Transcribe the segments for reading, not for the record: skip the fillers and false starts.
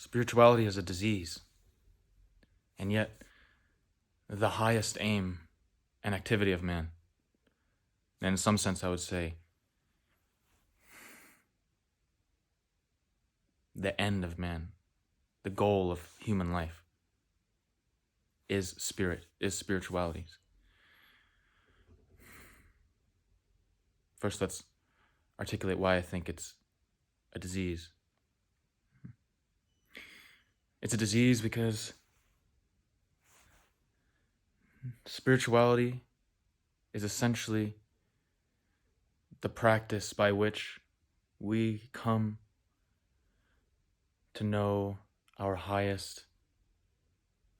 Spirituality is a disease, and yet the highest aim and activity of man. And in some sense, I would say the end of man, the goal of human life is spirituality. First, let's articulate why I think it's a disease. It's a disease because spirituality is essentially the practice by which we come to know our highest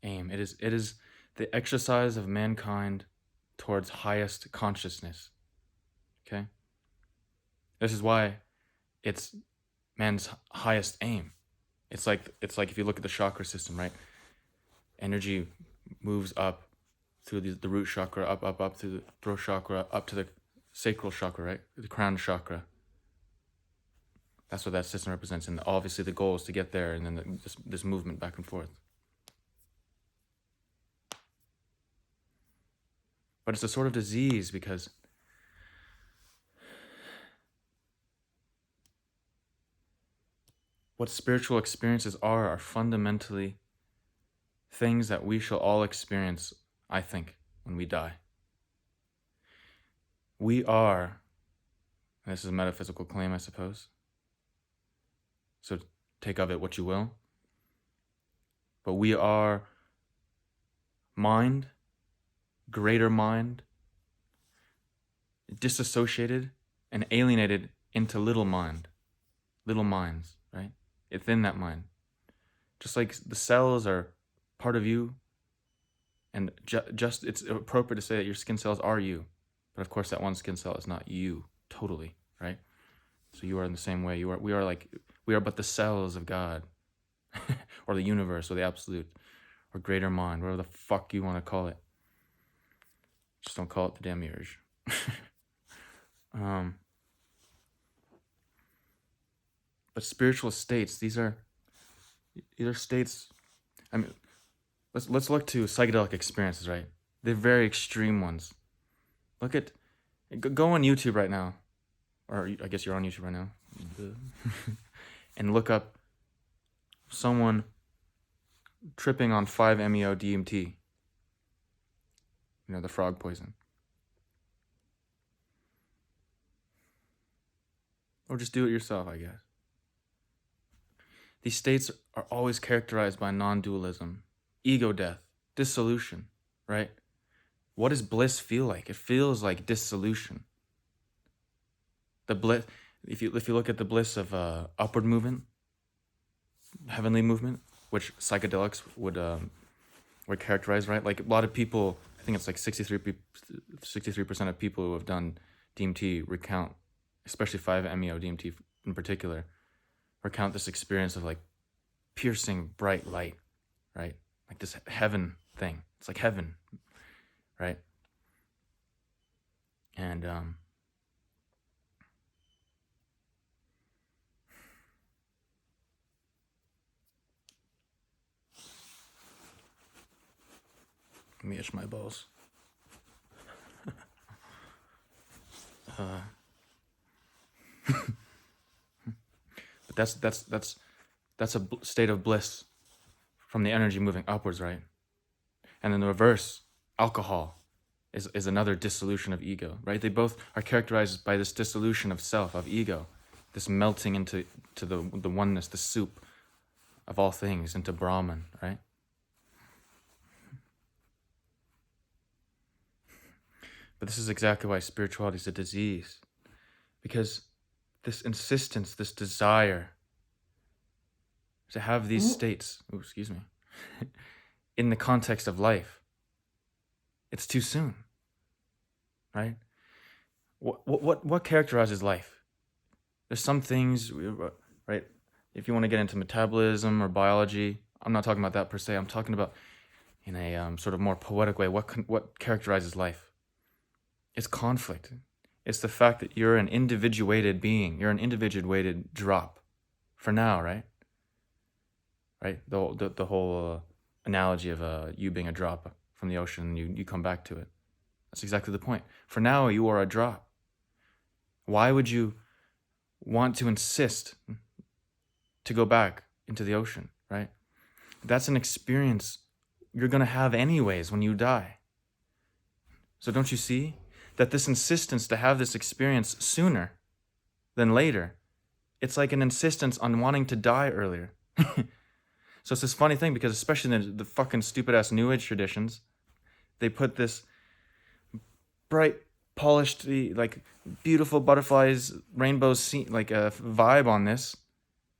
aim. It is the exercise of mankind towards highest consciousness. Okay? This is why it's man's highest aim. It's like if you look at the chakra system, right? Energy moves up through the root chakra, up through the throat chakra, up to the sacral chakra, right? The crown chakra. That's what that system represents, and obviously the goal is to get there, and then this movement back and forth. But it's a sort of disease because what spiritual experiences are fundamentally things that we shall all experience, I think, when we die. We are, and this is a metaphysical claim, I suppose, so take of it what you will, but we are mind, greater mind, disassociated and alienated into little minds, right? Within that mind. Just like the cells are part of you, and just it's appropriate to say that your skin cells are you, but of course that one skin cell is not you totally, right? So you are in the same way. We are but the cells of God, or the universe, or the absolute, or greater mind, whatever the fuck you want to call it. Just don't call it the demiurge. But spiritual states, these are states. I mean, let's look to psychedelic experiences, right? They're very extreme ones. Go on YouTube right now, or I guess you're on YouTube right now, and look up someone tripping on 5-MeO DMT. You know, the frog poison. Or just do it yourself, I guess. These states are always characterized by non-dualism, ego death, dissolution, right? What does bliss feel like? It feels like dissolution. The bliss, if you look at the bliss of upward movement, heavenly movement, which psychedelics would characterize, right? Like a lot of people, I think it's like 63% of people who have done DMT recount, especially 5-MeO DMT in particular, recount this experience of like piercing bright light, right? Like this heaven thing. It's like heaven, right? And let me itch my balls. But that's a state of bliss from the energy moving upwards, right? And then the reverse, alcohol, is another dissolution of ego, right? They both are characterized by this dissolution of self, of ego, this melting into the oneness, the soup of all things, into Brahman, right? But this is exactly why spirituality is a disease, because this insistence, this desire to have these states, in the context of life, it's too soon, right? What characterizes life? There's some things, right? If you want to get into metabolism or biology, I'm not talking about that per se. I'm talking about in a sort of more poetic way. What characterizes life? It's conflict. It's the fact that you're an individuated being. You're an individuated drop for now, right? right? The whole analogy of you being a drop from the ocean, and you come back to it. That's exactly the point. For now, you are a drop. Why would you want to insist to go back into the ocean, right? That's an experience you're going to have anyways when you die. So don't you see that this insistence to have this experience sooner than later, it's like an insistence on wanting to die earlier. So it's this funny thing, because especially in the fucking stupid ass New Age traditions, they put this bright, polished, like beautiful butterflies, rainbows, like a vibe on this,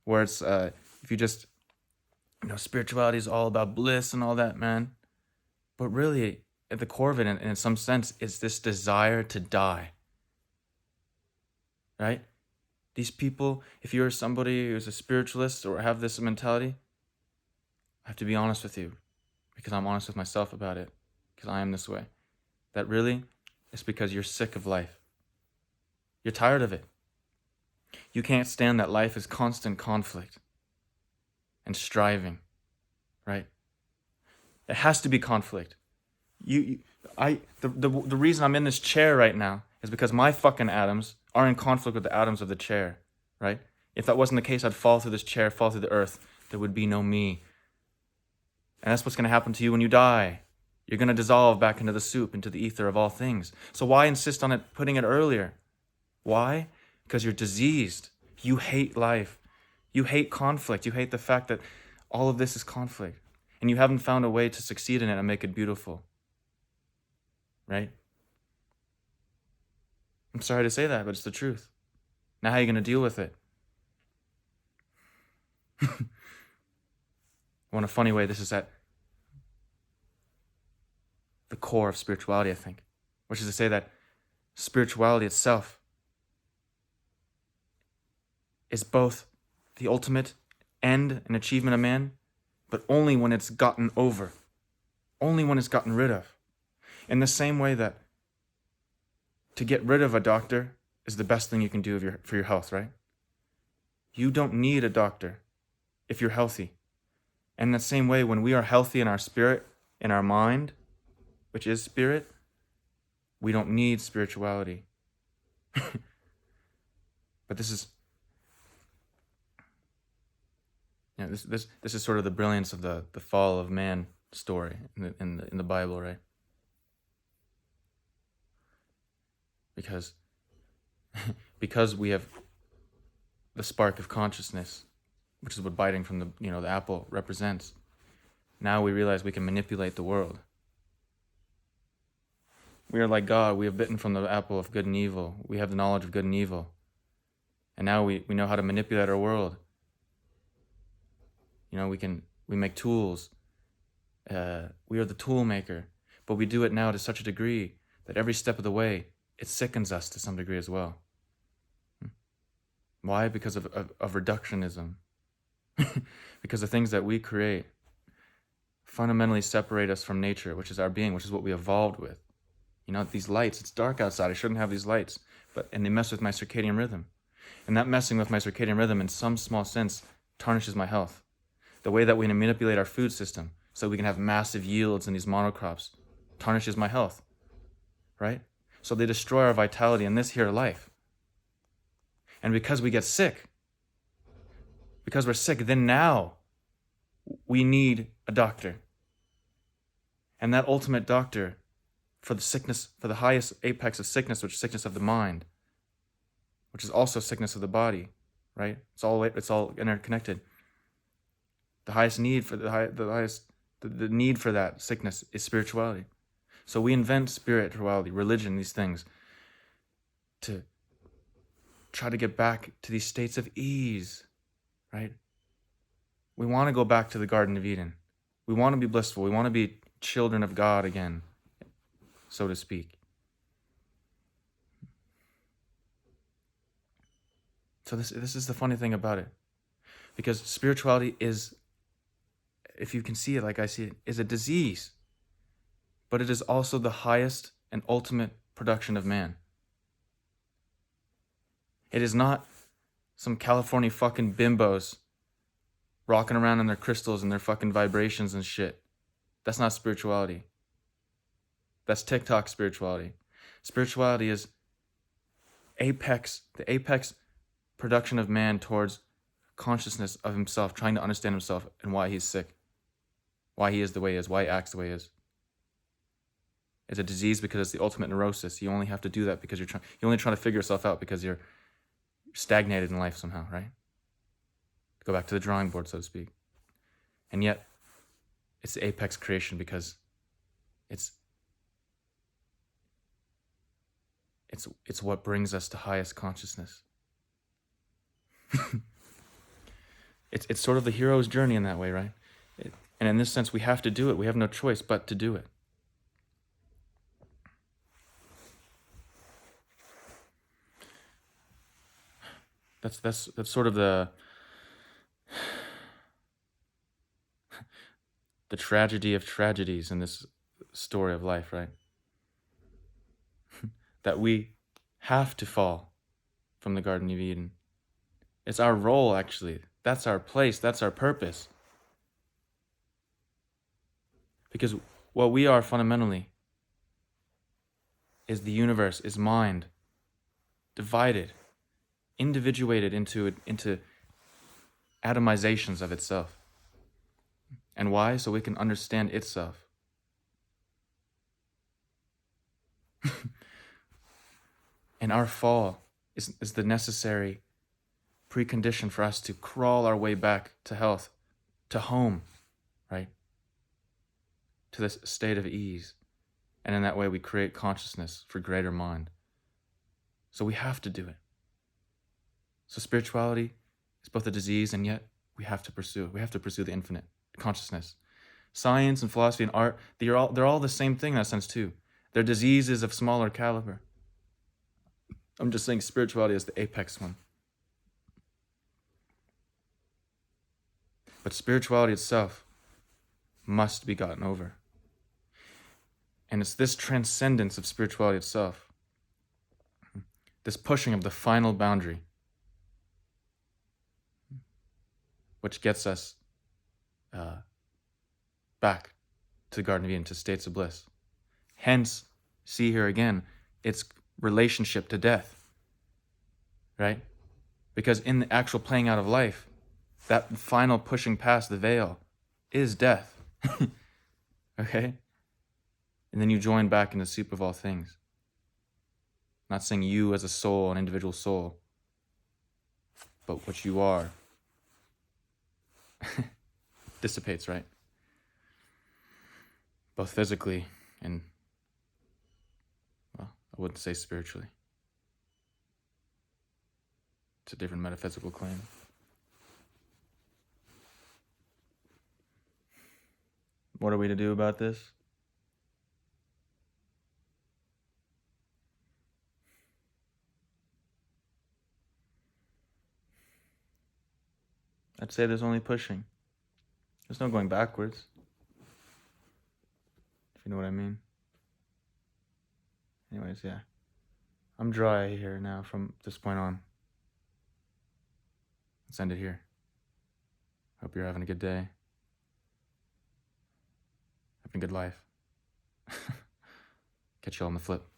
where it's if you just, spirituality is all about bliss and all that, man. But really, at the core of it, in some sense, is this desire to die. Right? These people, if you're somebody who's a spiritualist or have this mentality, I have to be honest with you, because I'm honest with myself about it, because I am this way. That really, it's because you're sick of life. You're tired of it. You can't stand that life is constant conflict and striving, right? It has to be conflict. The reason I'm in this chair right now is because my fucking atoms are in conflict with the atoms of the chair, right? If that wasn't the case, I'd fall through this chair, fall through the earth. There would be no me. And that's what's going to happen to you when you die. You're going to dissolve back into the soup, into the ether of all things. So why insist on it, putting it earlier? Why? Because you're diseased. You hate life. You hate conflict. You hate the fact that all of this is conflict. And you haven't found a way to succeed in it and make it beautiful. Right? I'm sorry to say that, but it's the truth. Now how are you going to deal with it? Well, in a funny way, this is at the core of spirituality, I think. Which is to say that spirituality itself is both the ultimate end and achievement of man, but only when it's gotten over. Only when it's gotten rid of. In the same way that to get rid of a doctor is the best thing you can do for your health, right? You don't need a doctor if you're healthy. And in the same way, when we are healthy in our spirit, in our mind, which is spirit, we don't need spirituality. But this is, this is sort of the brilliance of the fall of man story in the Bible, right? Because we have the spark of consciousness, which is what biting from the apple represents. Now we realize we can manipulate the world. We are like God. We have bitten from the apple of good and evil. We have the knowledge of good and evil. And now we know how to manipulate our world. We make tools. We are the tool maker. But we do it now to such a degree that every step of the way, it sickens us to some degree as well. Why? Because of reductionism. Because the things that we create fundamentally separate us from nature, which is our being, which is what we evolved with. These lights, it's dark outside, I shouldn't have these lights, and they mess with my circadian rhythm. And that messing with my circadian rhythm in some small sense tarnishes my health. The way that we manipulate our food system so we can have massive yields in these monocrops tarnishes my health, right? So they destroy our vitality in this here life. And because we get sick, because we're sick, then now we need a doctor. And that ultimate doctor for the sickness, for the highest apex of sickness, which is sickness of the mind, which is also sickness of the body, right? It's all interconnected. The highest need for the need for that sickness is spirituality. So we invent spirituality, religion, these things, to try to get back to these states of ease, right? We want to go back to the Garden of Eden. We want to be blissful. We want to be children of God again, so to speak. So this is the funny thing about it. Because spirituality is, if you can see it like I see it, is a disease. But it is also the highest and ultimate production of man. It is not some California fucking bimbos rocking around in their crystals and their fucking vibrations and shit. That's not spirituality. That's TikTok spirituality. Spirituality is the apex production of man towards consciousness of himself, trying to understand himself and why he's sick, why he is the way he is, why he acts the way he is. It's a disease because it's the ultimate neurosis. You only have to do that because you're only trying to figure yourself out because you're stagnated in life somehow, right? Go back to the drawing board, so to speak. And yet, it's the apex creation because it's what brings us to highest consciousness. It's sort of the hero's journey in that way, right? And in this sense, we have to do it. We have no choice but to do it. That's sort of the tragedy of tragedies in this story of life, right? That we have to fall from the Garden of Eden. It's our role, actually. That's our place. That's our purpose. Because what we are fundamentally is the universe, is mind, divided, individuated into atomizations of itself. And why? So we can understand itself. And our fall is the necessary precondition for us to crawl our way back to health, to home, right? To this state of ease. And in that way, we create consciousness for greater mind. So we have to do it. So spirituality is both a disease, and yet we have to pursue it. We have to pursue the infinite consciousness. Science and philosophy and art, they're all the same thing in that sense too. They're diseases of smaller caliber. I'm just saying spirituality is the apex one. But spirituality itself must be gotten over. And it's this transcendence of spirituality itself, this pushing of the final boundary, which gets us back to the Garden of Eden, to states of bliss. Hence, see here again, its relationship to death, right? Because in the actual playing out of life, that final pushing past the veil is death. Okay? And then you join back in the soup of all things. Not saying you as a soul, an individual soul, but what you are dissipates, right? Both physically and, well, I wouldn't say spiritually. It's a different metaphysical claim. What are we to do about this? I'd say there's only pushing. There's no going backwards. If you know what I mean. Anyways, yeah. I'm dry here now from this point on. Let's end it here. Hope you're having a good day. Having a good life. Catch you all on the flip.